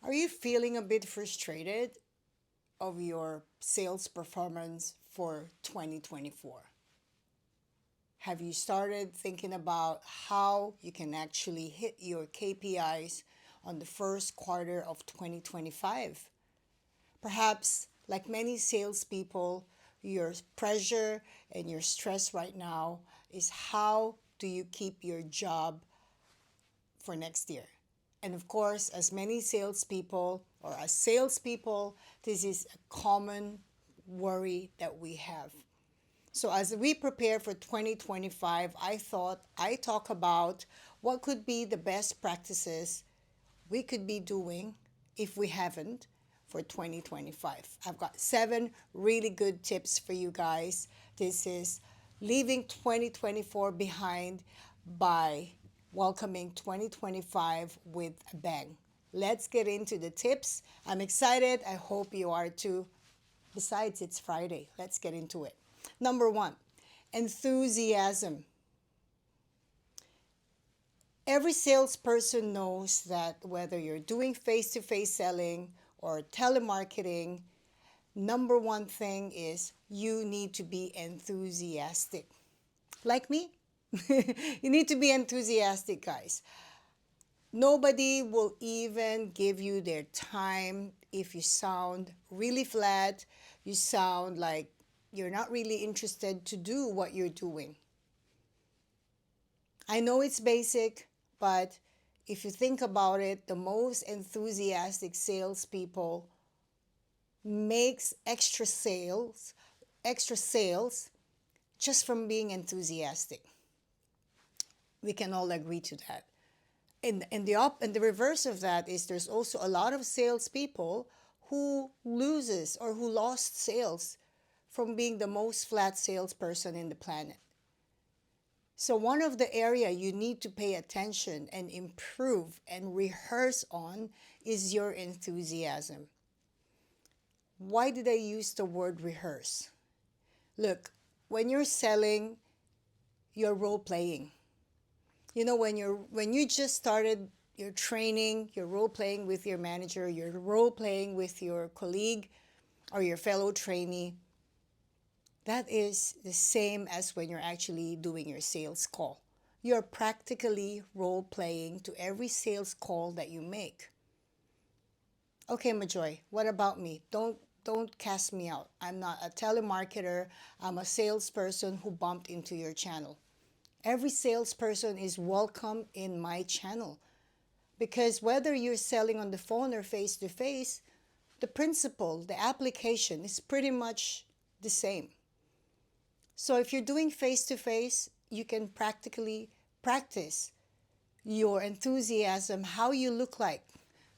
Are you feeling a bit frustrated of your sales performance for 2024? Have you started thinking about how you can actually hit your KPIs on the first quarter of 2025? Perhaps, like many salespeople, your pressure and your stress right now is how do you keep your job for next year? And of course, as many salespeople or as salespeople, this is a common worry that we have. So as we prepare for 2025, I thought I talk about what could be the best practices we could be doing if we haven't for 2025. I've got 7 really good tips for you guys. This is leaving 2024 behind by welcoming 2025 with a bang. Let's get into the tips. I'm excited. I hope you are too. Besides, it's Friday. Let's get into it. Number 1, enthusiasm. Every salesperson knows that whether you're doing face-to-face selling or telemarketing, number one thing is you need to be enthusiastic. Like me, you need to be enthusiastic, guys. Nobody will even give you their time if you sound really flat, you sound like you're not really interested to do what you're doing. I know it's basic, but if you think about it, the most enthusiastic salespeople makes extra sales just from being enthusiastic. We can all agree to that. And the reverse of that is there's also a lot of salespeople who loses or who lost sales from being the most flat salesperson in the planet. So one of the area you need to pay attention and improve and rehearse on is your enthusiasm. Why did I use the word rehearse? Look, when you're selling, you're role playing. You know, when you just started your training, you're role playing with your manager, you're role playing with your colleague or your fellow trainee. That is the same as when you're actually doing your sales call. You're practically role playing to every sales call that you make. Okay, Majoy, what about me? Don't cast me out. I'm not a telemarketer. I'm a salesperson who bumped into your channel. Every salesperson is welcome in my channel because whether you're selling on the phone or face to face, the principle, the application is pretty much the same. So if you're doing face to face, you can practically practice your enthusiasm, how you look like.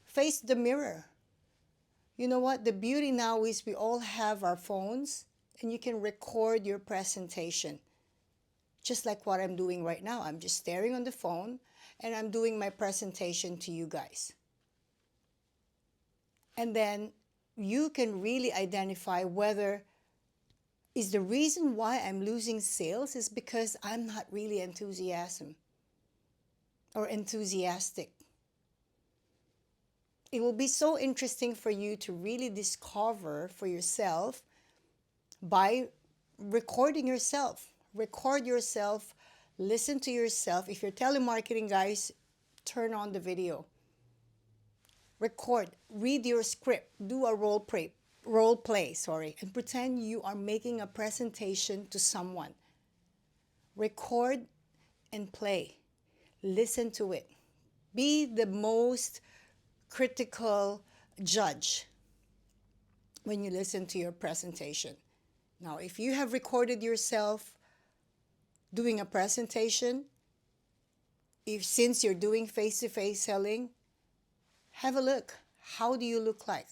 Face the mirror. You know what? The beauty now is we all have our phones and you can record your presentation. Just like what I'm doing right now. I'm just staring on the phone and I'm doing my presentation to you guys. And then you can really identify whether is the reason why I'm losing sales is because I'm not really enthusiastic. It will be so interesting for you to really discover for yourself by recording yourself. Record yourself, listen to yourself. If you're telemarketing, guys, turn on the video. Record, read your script, do a role play, and pretend you are making a presentation to someone. Record and play. Listen to it. Be the most critical judge when you listen to your presentation. Now, if you have recorded yourself doing a presentation, since you're doing face-to-face selling, have a look. How do you look like?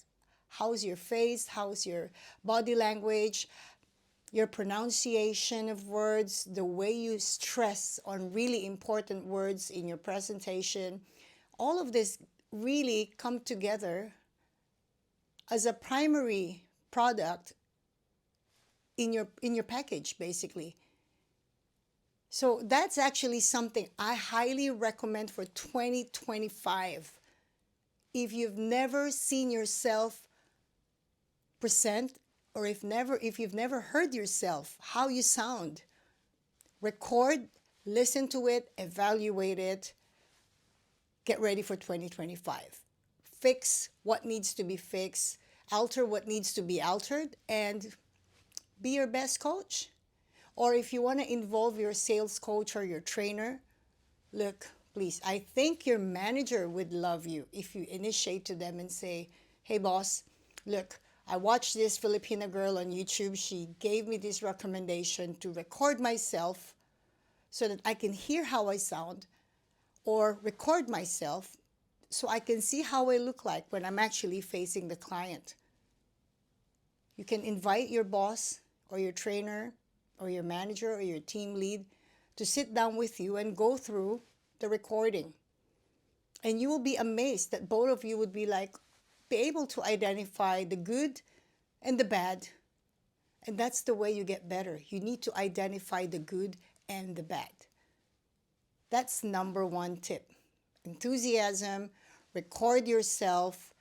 How's your face? How's your body language? Your pronunciation of words, the way you stress on really important words in your presentation. All of this really come together as a primary product in your package, basically. So that's actually something I highly recommend for 2025. If you've never seen yourself present, or if you've never heard yourself, how you sound, record, listen to it, evaluate it, get ready for 2025. Fix what needs to be fixed, alter what needs to be altered, and be your best coach. Or if you want to involve your sales coach or your trainer, look, please, I think your manager would love you if you initiate to them and say, hey, boss, look, I watched this Filipina girl on YouTube. She gave me this recommendation to record myself so that I can hear how I sound, or record myself so I can see how I look like when I'm actually facing the client. You can invite your boss or your trainer or your manager or your team lead to sit down with you and go through the recording. And you will be amazed that both of you would be able to identify the good and the bad. And that's the way you get better. You need to identify the good and the bad. That's number one tip. Enthusiasm, record yourself,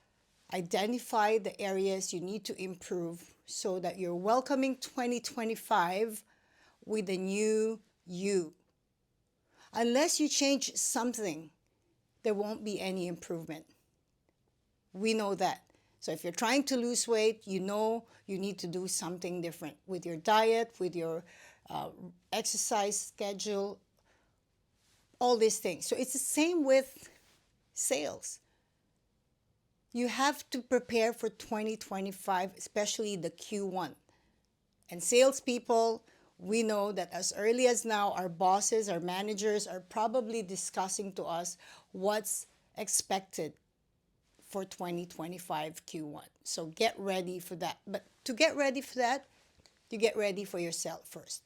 identify the areas you need to improve so that you're welcoming 2025 with a new you. Unless you change something, there won't be any improvement. We know that. So if you're trying to lose weight, you know you need to do something different with your diet, with your exercise schedule, all these things. So it's the same with sales. You have to prepare for 2025, especially the Q1. And salespeople, we know that as early as now, our bosses, our managers are probably discussing to us what's expected for 2025 Q1. So get ready for that. But to get ready for that, you get ready for yourself first.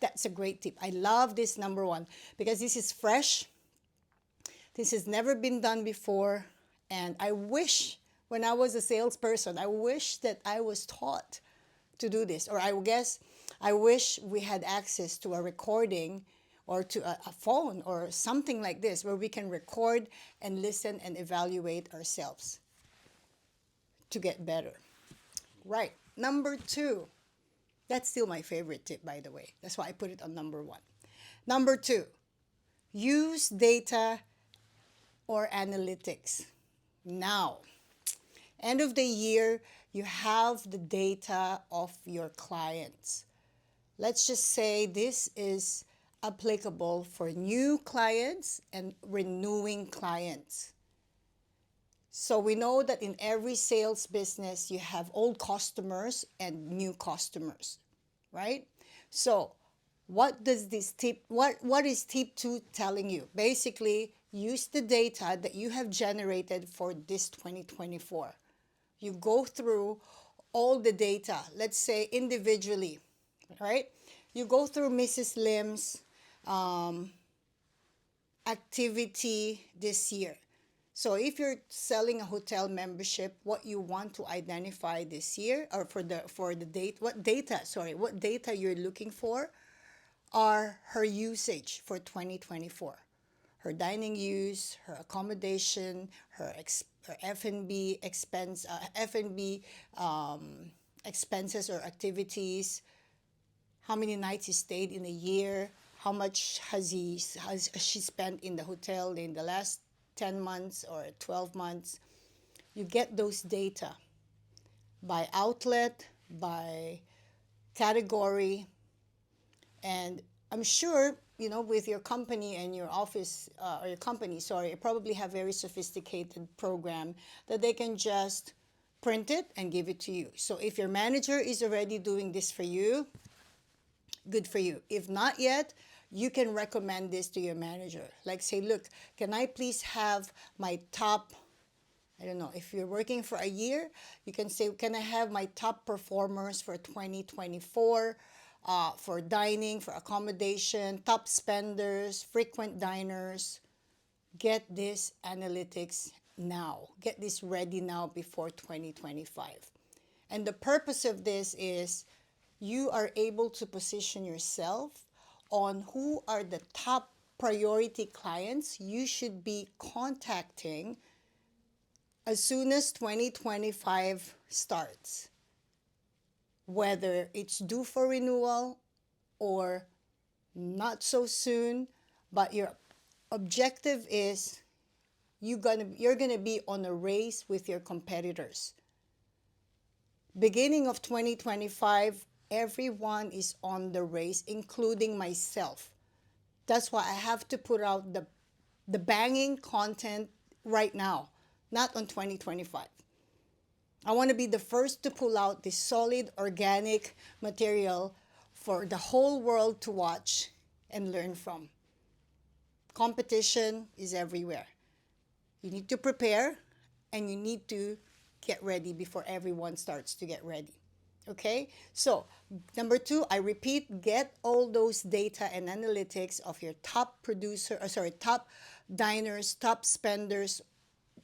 That's a great tip. I love this number one because this is fresh. This has never been done before. And I wish when I was a salesperson, I wish that I was taught to do this. Or I wish we had access to a recording or to a phone or something like this where we can record and listen and evaluate ourselves to get better. Right. Number two. That's still my favorite tip, by the way. That's why I put it on number one. Number two, use data or analytics. Now, end of the year, you have the data of your clients. Let's just say this is applicable for new clients and renewing clients. So we know that in every sales business, you have old customers and new customers, right? So what is tip 2 telling you? Basically, use the data that you have generated for this 2024. You go through all the data, let's say individually, right? You go through Mrs. Lim's activity this year. So if you're selling a hotel membership, what you want to identify this year, or for the date, what data you're looking for are her usage for 2024. Her dining use, her accommodation, her F&B expenses or activities, how many nights he stayed in a year, how much has she spent in the hotel in the last 10 months or 12 months. You get those data by outlet, by category, and I'm sure, with your company and your office, or your company, you probably have very sophisticated program that they can just print it and give it to you. So if your manager is already doing this for you, good for you. If not yet, you can recommend this to your manager. Like say, look, can I please have my top, I don't know, if you're working for a year, you can say, can I have my top performers for 2024 for dining, for accommodation, top spenders, frequent diners. Get this analytics now. Get this ready now before 2025. And the purpose of this is you are able to position yourself on who are the top priority clients you should be contacting as soon as 2025 starts, whether it's due for renewal or not so soon, but your objective is you're gonna be on a race with your competitors. Beginning of 2025, everyone is on the race, including myself. That's why I have to put out the banging content right now, not on 2025. I want to be the first to pull out this solid organic material for the whole world to watch and learn from. Competition is everywhere. You need to prepare and you need to get ready before everyone starts to get ready. Okay? So, number 2, I repeat, get all those data and analytics of your top diners, top spenders.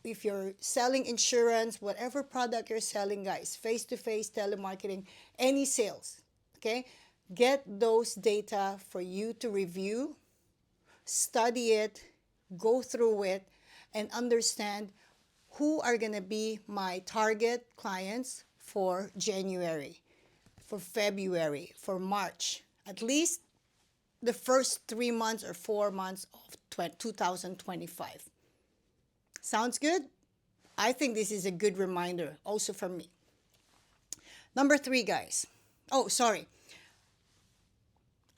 If you're selling insurance, whatever product you're selling, guys, face-to-face telemarketing, any sales, okay? Get those data for you to review, study it, go through it, and understand who are going to be my target clients for January, for February, for March, at least the first 3 months or 4 months of 2025. Sounds good? I think this is a good reminder also for me. Number 3, guys. Oh, sorry.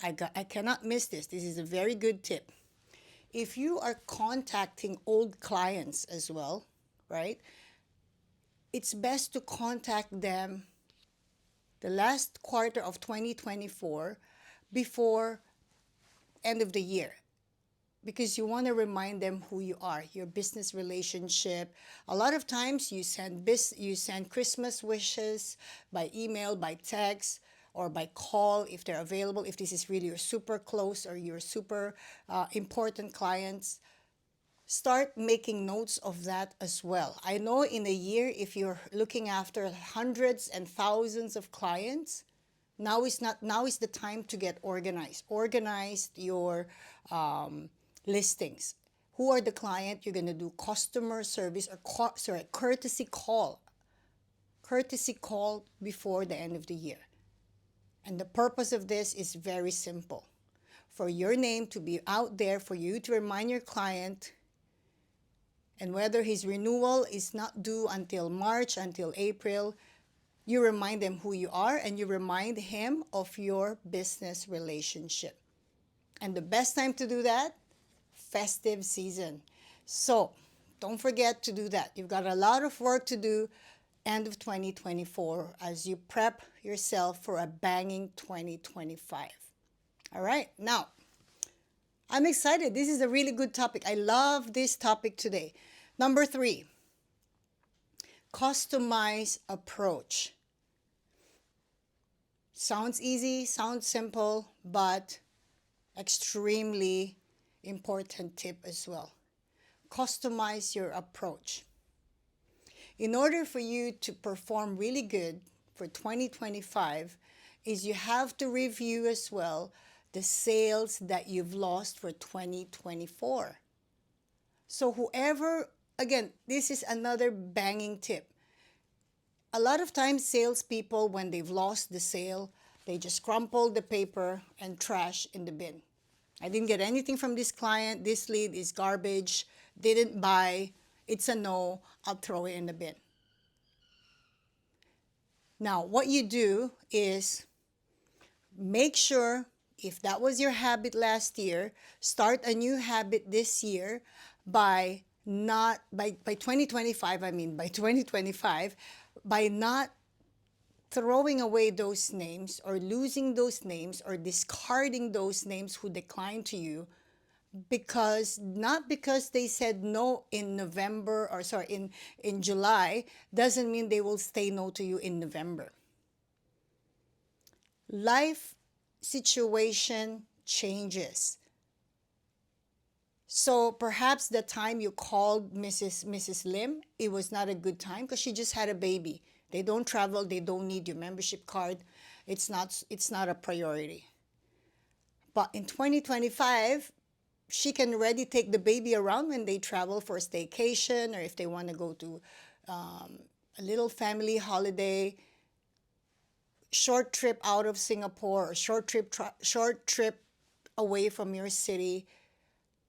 I cannot miss this. This is a very good tip. If you are contacting old clients as well, right? It's best to contact them the last quarter of 2024 before end of the year, because you want to remind them who you are, your business relationship. A lot of times you send Christmas wishes by email, by text, or by call if they're available, if this is really your super close or your super important clients. Start making notes of that as well. I know in a year, if you're looking after hundreds and thousands of clients, now is the time to get organized. Organize your listings. Who are the client you're going to do customer service or courtesy call before the end of the year. And the purpose of this is very simple. For your name to be out there, for you to remind your client, and whether his renewal is not due until March, until April, you remind them who you are and you remind him of your business relationship. And the best time to do that, festive season. So don't forget to do that. You've got a lot of work to do end of 2024 as you prep yourself for a banging 2025. All right, now I'm excited. This is a really good topic. I love this topic today. Number 3, customize approach. Sounds easy, sounds simple, but extremely important tip as well. Customize your approach. In order for you to perform really good for 2025, is you have to review as well the sales that you've lost for 2024. So whoever, again, this is another banging tip. A lot of times salespeople, when they've lost the sale, they just crumple the paper and trash in the bin. I didn't get anything from this client. This lead is garbage. Didn't buy. It's a no. I'll throw it in the bin. Now, what you do is make sure, if that was your habit last year, start a new habit this year by 2025, by 2025, by not throwing away those names or losing those names or discarding those names who declined to you, not because they said no in November or in July doesn't mean they will say no to you in November. Life situation changes. So perhaps the time you called Mrs. Lim, it was not a good time because she just had a baby. They don't travel, they don't need your membership card. It's not a priority. But in 2025, she can already take the baby around when they travel for a staycation, or if they want to go to a little family holiday, short trip out of Singapore, or short trip away from your city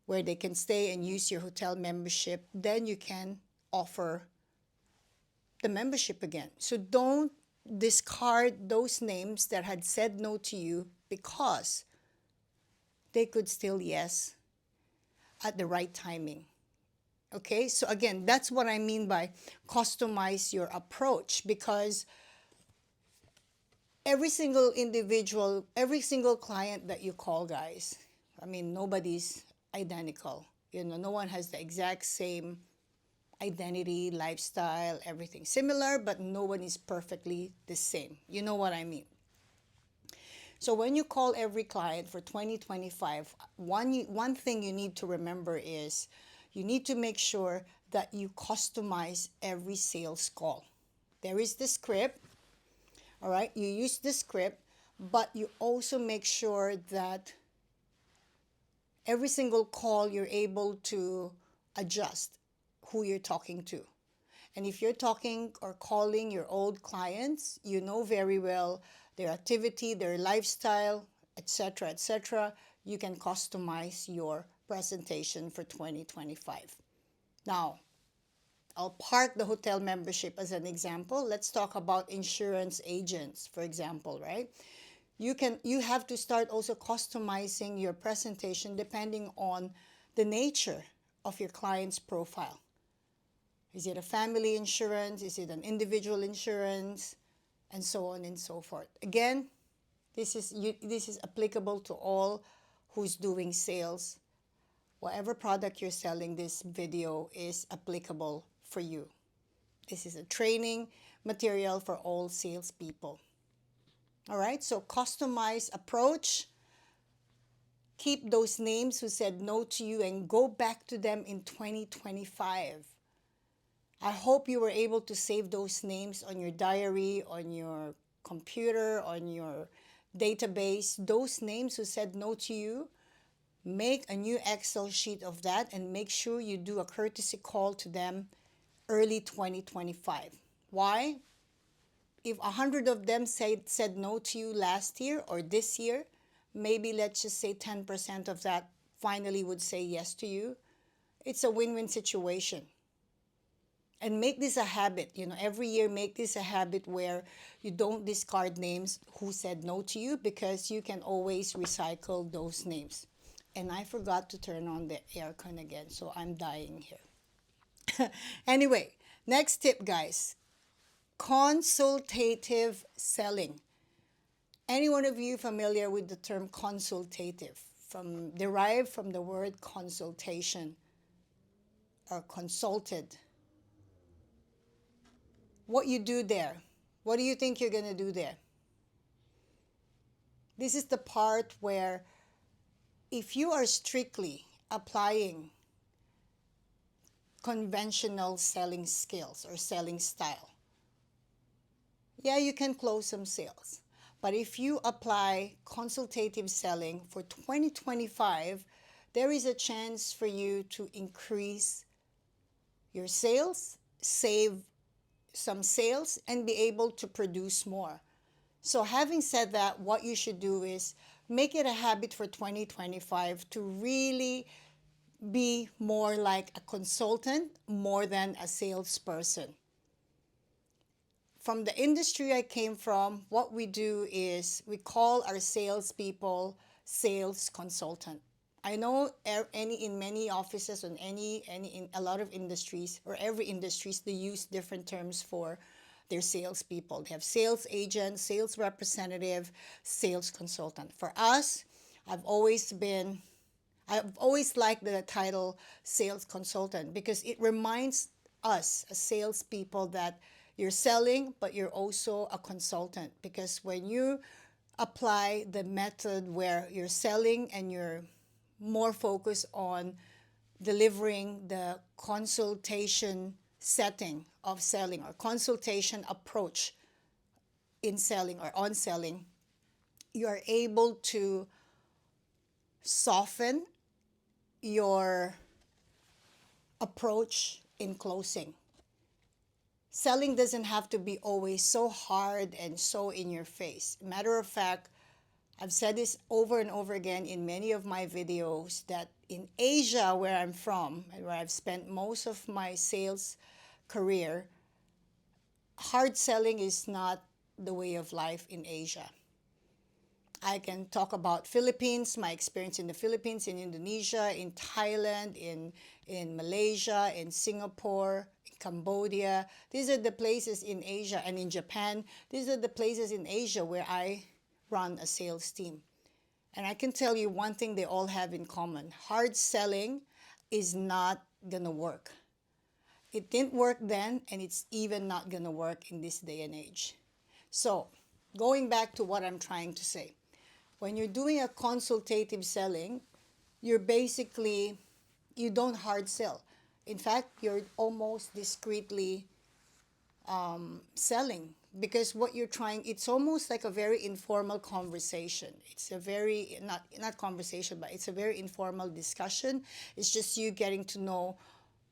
where they can stay and use your hotel membership. Then you can offer the membership again. So don't discard those names that had said no to you, because they could still yes at the right timing. Okay, so again, that's what I mean by customize your approach, because every single individual, every single client that you call, guys, I mean, nobody's identical. No one has the exact same identity, lifestyle, everything similar, but no one is perfectly the same. You know what I mean? So when you call every client for 2025, one thing you need to remember is you need to make sure that you customize every sales call. There is the script, all right? You use the script, but you also make sure that every single call you're able to adjust who you're talking to. And if you're talking or calling your old clients, you know very well their activity, their lifestyle, etc., etc., you can customize your presentation for 2025. Now, I'll park the hotel membership as an example. Let's talk about insurance agents, for example, right? You have to start also customizing your presentation depending on the nature of your client's profile. Is it a family insurance? Is it an individual insurance? And so on and so forth. Again, this is applicable to all who's doing sales. Whatever product you're selling, this video is applicable for you. This is a training material for all salespeople. All right, so customize approach. Keep those names who said no to you and go back to them in 2025. I hope you were able to save those names on your diary, on your computer, on your database. Those names who said no to you, make a new Excel sheet of that and make sure you do a courtesy call to them early 2025. Why? If 100 of them said no to you last year or this year, maybe let's just say 10% of that finally would say yes to you. It's a win-win situation. And make this a habit. Every year make this a habit where you don't discard names who said no to you, because you can always recycle those names. And I forgot to turn on the aircon again, so I'm dying here. Anyway, next tip, guys. Consultative selling. Any one of you familiar with the term consultative? Derived from the word consultation or consulted. What you do there? What do you think you're going to do there? This is the part where if you are strictly applying conventional selling skills or selling style, yeah, you can close some sales. But if you apply consultative selling for 2025, there is a chance for you to increase your sales, save some sales, and be able to produce more. So having said that, what you should do is make it a habit for 2025 to really be more like a consultant more than a salesperson. From the industry I came from, what we do is we call our salespeople sales consultant. I know in many offices and in a lot of industries, or every industries, they use different terms for their salespeople. They have sales agent, sales representative, sales consultant. For us, I've always liked the title sales consultant, because it reminds us as salespeople that you're selling, but you're also a consultant. Because when you apply the method where you're selling and you're more focused on delivering the consultation setting of selling, or consultation approach in selling or on selling, you are able to soften your approach in closing. Selling doesn't have to be always so hard and so in your face. Matter of fact, I've said this over and over again in many of my videos that in Asia, where I'm from and where I've spent most of my sales career, hard selling is not the way of life in Asia. I can talk about Philippines, my experience in the Philippines, in Indonesia, in Thailand, in Malaysia, in Singapore, in Cambodia. These are the places in Asia, and in Japan. These are the places in Asia where I run a sales team. And I can tell you one thing they all have in common. Hard selling is not going to work. It didn't work then, and it's even not going to work in this day and age. So, going back to what I'm trying to say. When you're doing a consultative selling, you're basically, you don't hard sell. In fact, you're almost discreetly selling, because what you're trying, it's almost like a very informal conversation. It's a very, not conversation, but it's a very informal discussion. It's just you getting to know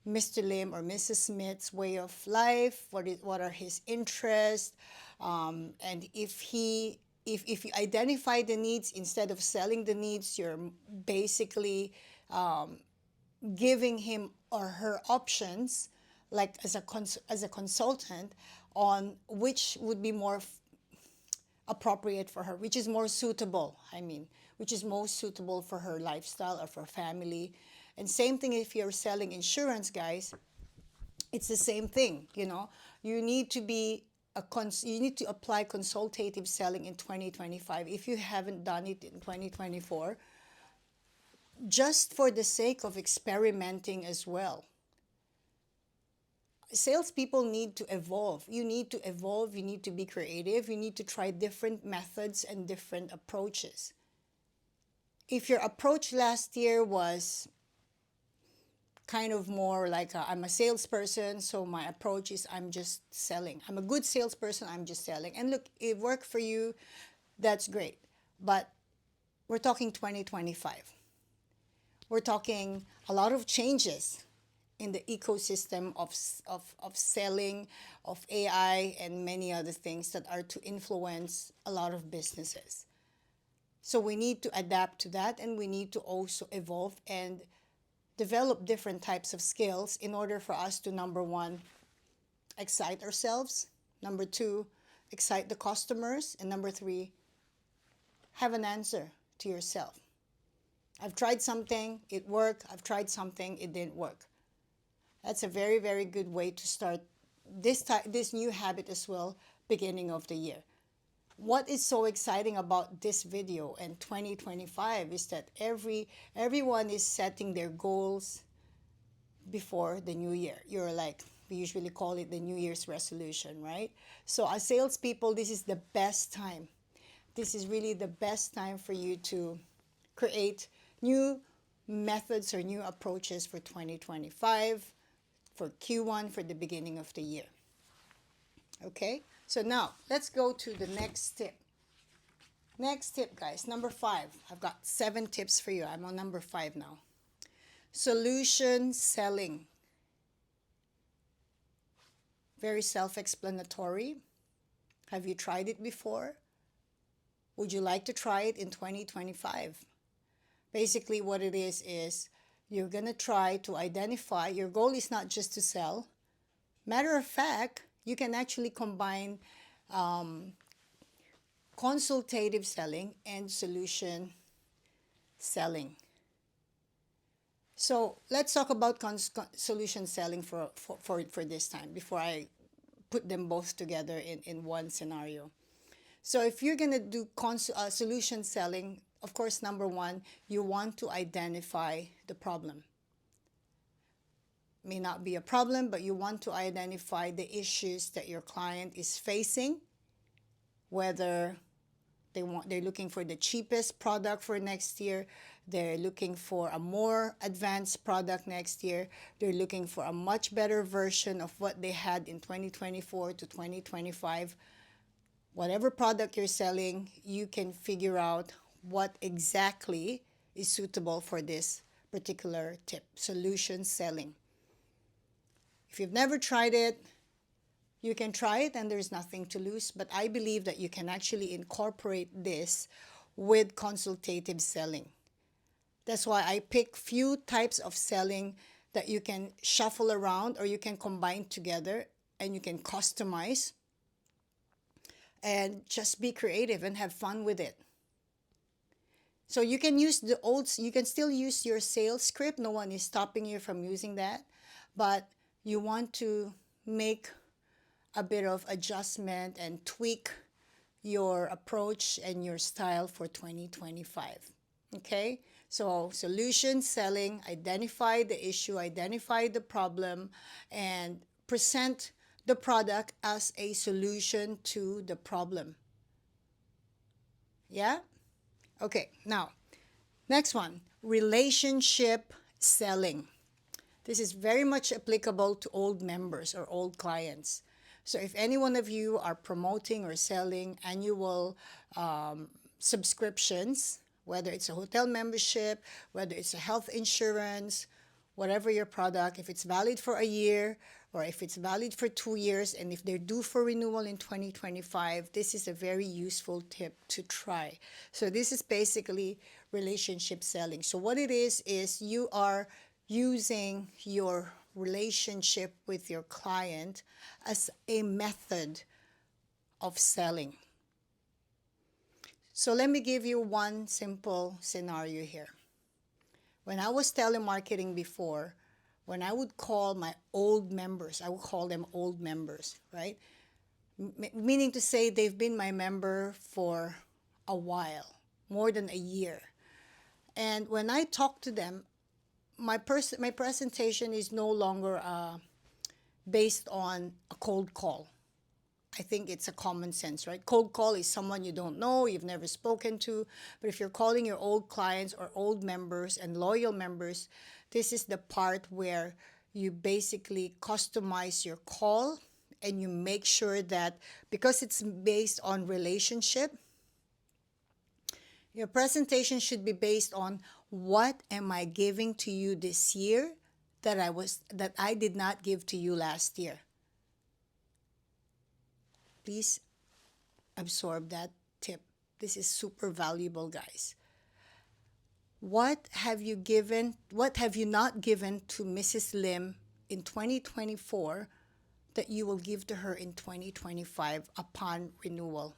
Mr. Lim or Mrs. Smith's way of life, what are his interests, and if you identify the needs instead of selling the needs, you're basically giving him or her options, like as a consultant, on which would be more appropriate for her, which is more suitable. Which is most suitable for her lifestyle or for family. And same thing if you're selling insurance, guys. It's the same thing. You need to be you need to apply consultative selling in 2025 if you haven't done it in 2024, just for the sake of experimenting as well. Salespeople need to evolve. You need to evolve. You need to be creative. You need to try different methods and different approaches. If your approach last year was kind of more like I'm a salesperson, so my approach is I'm just selling. I'm a good salesperson, I'm just selling. And look, it worked for you, that's great. But we're talking 2025. We're talking a lot of changes in the ecosystem of selling, of AI, and many other things that are to influence a lot of businesses. So we need to adapt to that, and we need to also evolve and develop different types of skills in order for us to, number one, excite ourselves, number two, excite the customers, and number three, have an answer to yourself. I've tried something, it worked. I've tried something, it didn't work. That's a very, very good way to start this new habit as well, beginning of the year. What is so exciting about this video and 2025 is that everyone is setting their goals before the new year. We usually call it the New Year's resolution, right? So as salespeople, this is the best time. This is really the best time for you to create new methods or new approaches for 2025, for Q1, for the beginning of the year. Okay? So now, let's go to the next tip. Next tip, guys, number 5. I've got 7 tips for you. I'm on number 5 now. Solution selling. Very self-explanatory. Have you tried it before? Would you like to try it in 2025? Basically, what it is you're going to try to identify, your goal is not just to sell. Matter of fact, you can actually combine consultative selling and solution selling. So let's talk about solution selling for this time before I put them both together in one scenario. So if you're going to do solution selling, of course, number one, you want to identify the problem. May not be a problem, but you want to identify the issues that your client is facing, whether they're looking for the cheapest product for next year, they're looking for a more advanced product next year, they're looking for a much better version of what they had in 2024 to 2025. Whatever product you're selling, you can figure out what exactly is suitable for this particular tip, solution selling. If you've never tried it, you can try it and there's nothing to lose. But I believe that you can actually incorporate this with consultative selling. That's why I pick few types of selling that you can shuffle around or you can combine together and you can customize and just be creative and have fun with it. So you can use you can still use your sales script. No one is stopping you from using that, but you want to make a bit of adjustment and tweak your approach and your style for 2025. Okay? So solution selling, identify the issue, identify the problem, and present the product as a solution to the problem. Yeah? Okay, now, next one, relationship selling. This is very much applicable to old members or old clients. So if any one of you are promoting or selling annual subscriptions, whether it's a hotel membership, whether it's a health insurance, whatever your product, if it's valid for a year or if it's valid for 2 years, and if they're due for renewal in 2025, this is a very useful tip to try. So this is basically relationship selling. So what it is you are using your relationship with your client as a method of selling. So let me give you one simple scenario here. When I was telemarketing before, when I would call my old members, I would call them old members, right? Meaning to say they've been my member for a while, more than a year. And when I talk to them, my presentation is no longer based on a cold call. I think it's a common sense, right? Cold call is someone you don't know, you've never spoken to. But if you're calling your old clients or old members and loyal members, this is the part where you basically customize your call and you make sure that because it's based on relationship, your presentation should be based on what am I giving to you this year that I did not give to you last year. Please absorb that tip. This is super valuable, guys. What have you not given to Mrs. Lim in 2024 that you will give to her in 2025 upon renewal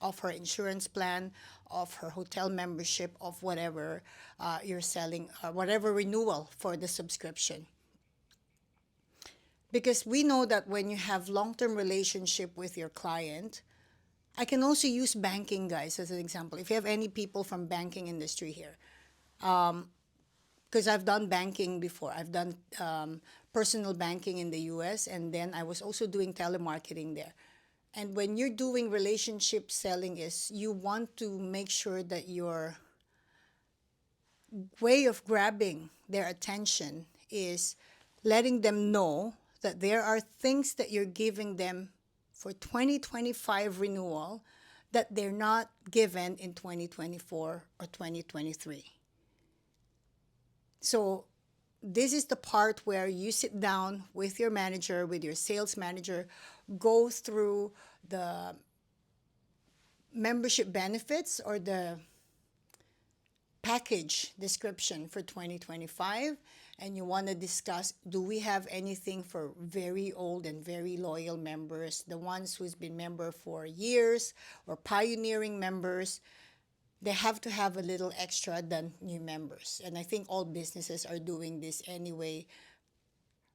of her insurance plan, of her hotel membership, of whatever you're selling, whatever renewal for the subscription? Because we know that when you have long-term relationship with your client, I can also use banking, guys, as an example. If you have any people from banking industry here, because I've done banking before. I've done personal banking in the US, and then I was also doing telemarketing there. And when you're doing relationship selling is you want to make sure that your way of grabbing their attention is letting them know that there are things that you're giving them for 2025 renewal that they're not given in 2024 or 2023. So this is the part where you sit down with your manager, with your sales manager, go through the membership benefits or the package description for 2025, and you want to discuss, do we have anything for very old and very loyal members, the ones who's been member for years, or pioneering members? They have to have a little extra than new members. And I think all businesses are doing this anyway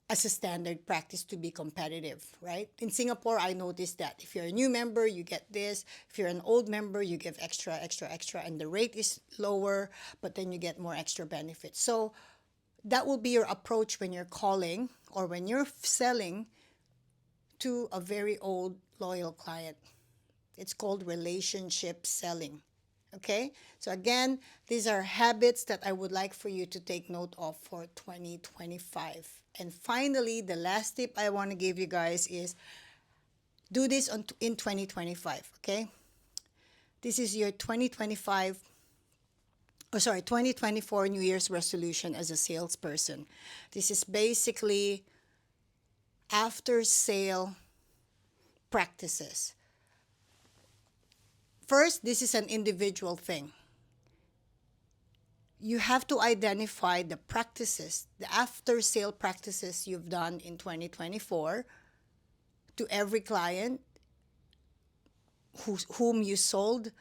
as a standard practice to be competitive, right? In Singapore, I noticed that if you're a new member, you get this. If you're an old member, you give extra, and the rate is lower, but then you get more extra benefits. So that will be your approach when you're calling or when you're selling to a very old, loyal client. It's called relationship selling. Okay? So again, these are habits that I would like for you to take note of for 2025. And finally, the last tip I want to give you guys is do this in 2025, okay? This is your 2025 oh sorry, 2024 New Year's resolution as a salesperson. This is basically after sale practices. First, this is an individual thing. You have to identify the practices, the after sale practices you've done in 2024 to every client whom you sold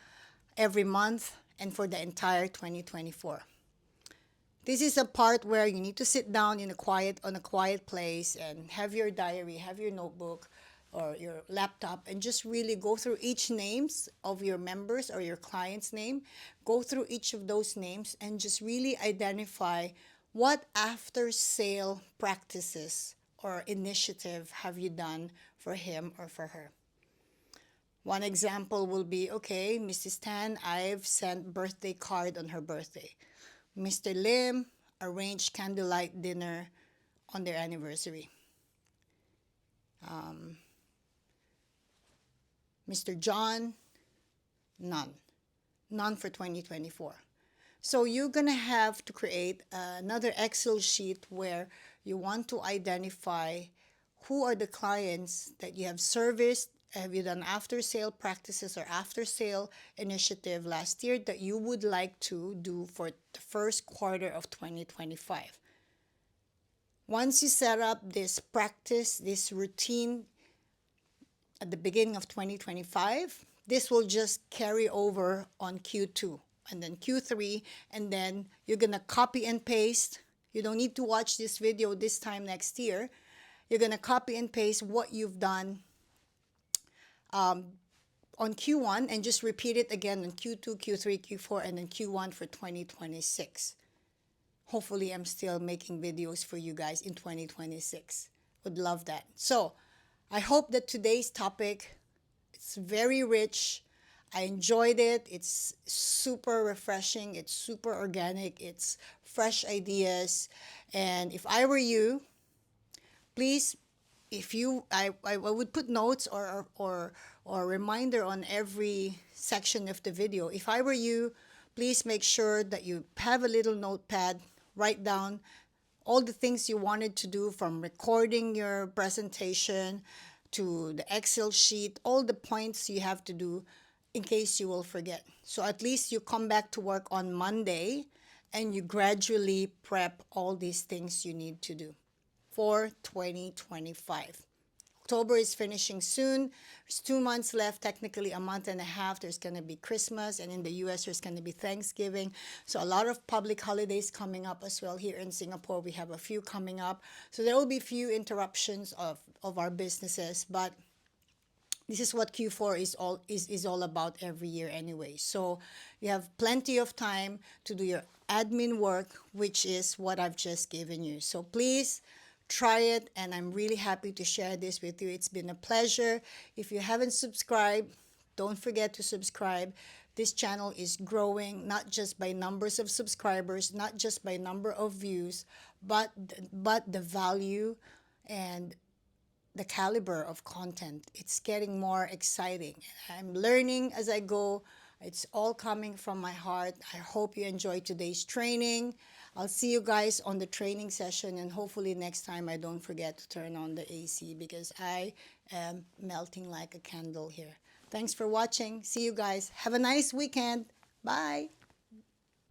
every month and for the entire 2024. This is a part where you need to sit down in a quiet place and have your diary, have your notebook or your laptop and just really go through each names of your members or your client's name. Go through each of those names and just really identify what after sale practices or initiative have you done for him or for her. One example will be, okay, Mrs. Tan, I've sent birthday card on her birthday. Mr. Lim arranged candlelight dinner on their anniversary. Mr. John, none. None for 2024. So you're going to have to create another Excel sheet where you want to identify who are the clients that you have serviced. Have you done after sale practices or after sale initiative last year that you would like to do for the first quarter of 2025? Once you set up this practice, this routine at the beginning of 2025, this will just carry over on Q2 and then Q3, and then you're going to copy and paste. You don't need to watch this video this time next year. You're going to copy and paste what you've done on Q1 and just repeat it again on Q2, Q3, Q4, and then Q1 for 2026. Hopefully, I'm still making videos for you guys in 2026. Would love that. So, I hope that today's topic is very rich. I enjoyed it. It's super refreshing. It's super organic. It's fresh ideas. And if I were you, please, if you I would put notes or reminder on every section of the video. If I were you, please make sure that you have a little notepad, write down all the things you wanted to do, from recording your presentation to the Excel sheet, all the points you have to do in case you will forget. So at least you come back to work on Monday and you gradually prep all these things you need to do for 2025. October is finishing soon. There's 2 months left, technically a month and a half. There's going to be Christmas, and in the US, there's going to be Thanksgiving. So a lot of public holidays coming up as well. Here in Singapore, we have a few coming up. So there will be few interruptions of our businesses, but this is what Q4 is all about every year anyway. So you have plenty of time to do your admin work, which is what I've just given you. So please try it, and I'm really happy to share this with you. It's been a pleasure. If you haven't subscribed, don't forget to subscribe. This channel is growing not just by numbers of subscribers, not just by number of views, but the value and the caliber of content. It's getting more exciting. I'm learning as I go. It's all coming from my heart. I hope you enjoyed today's training. I'll see you guys on the training session, and hopefully next time I don't forget to turn on the AC because I am melting like a candle here. Thanks for watching. See you guys. Have a nice weekend. Bye.